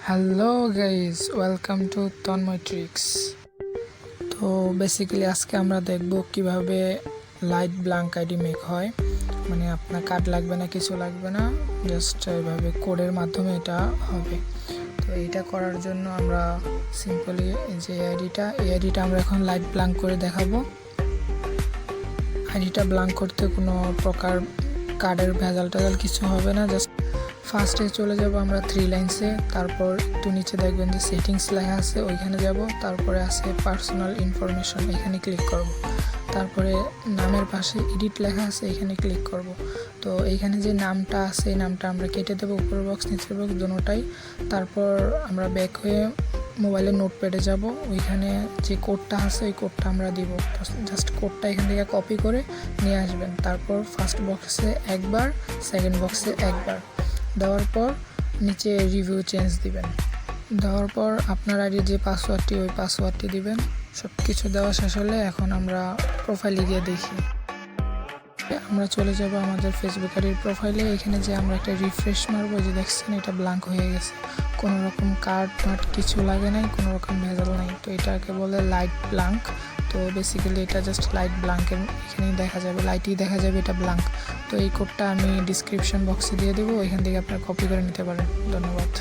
Hello guys, welcome to Tanmoy Tricks. তো basically আজকে আমরা দেখব কিভাবে লাইট ব্ল্যাঙ্ক আইডি মেক হয়। মানে আপনার কার্ড লাগবে না, কিছু লাগবে না, জাস্ট এইভাবে কোডের মাধ্যমে এটা হবে। তো এইটা করার জন্য আমরা সিম্পলি যে এই আইডিটা আমরা এখন লাইট ব্ল্যাঙ্ক করে দেখাবো। আইডিটা ব্ল্যাঙ্ক করতে কোনো প্রকার কার্ডের ভেজাল টেজাল কিছু হবে না। জাস্ট ফার্স্টে চলে যাব আমরা 3 লাইনসে, তারপর একটু নিচে দেখবেন যে সেটিংস লেখা আছে, ওইখানে যাব। তারপরে আছে পার্সোনাল ইনফরমেশন, এখানে ক্লিক করব। তারপরে নামের পাশে এডিট লেখা আছে, এখানে ক্লিক করব। তো এইখানে যে নামটা আছে এই নামটা আমরা কেটে দেবো, উপরের বক্স নিচের বক্স দুটোটাই। তারপর আমরা ব্যাক হয়ে মোবাইলের নোটপ্যাডে যাব, ওইখানে যে কোডটা আছে ওই কোডটা আমরা দিব। জাস্ট কোডটা এখান থেকে কপি করে নিয়ে আসবেন। তারপর ফার্স্ট বক্সে একবার, সেকেন্ড বক্সে একবার দেওয়ার পর নিচে রিভিউ চেঞ্জ দিবেন। দেওয়ার পর আপনার আইডির যে পাসওয়ার্ডটি ওই পাসওয়ার্ডটি দিবেন। সব কিছু দেওয়া শেষ হলে এখন আমরা প্রোফাইলে গিয়ে দেখি। আমরা চলে যাব আমাদের ফেসবুক আইডির প্রোফাইলে। এখানে যে আমরা একটা রিফ্রেশ মারবো, যে দেখছেন এটা ব্ল্যাঙ্ক হয়ে গেছে, কোনো রকম কার্ড টার্ড কিছু লাগে নাই, কোনো রকম ভেজাল নাই। তো এটাকে বলে লাইট ব্ল্যাঙ্ক। তো বেসিক্যালি এটা জাস্ট লাইট ব্ল্যাঙ্কের এখানেই দেখা যাবে, লাইটই দেখা যাবে এটা ব্ল্যাঙ্ক। তো এই কোডটা আমি ডিসক্রিপশন বক্সে দিয়ে দেবো, ওইখান থেকে আপনারা কপি করে নিতে পারেন। ধন্যবাদ।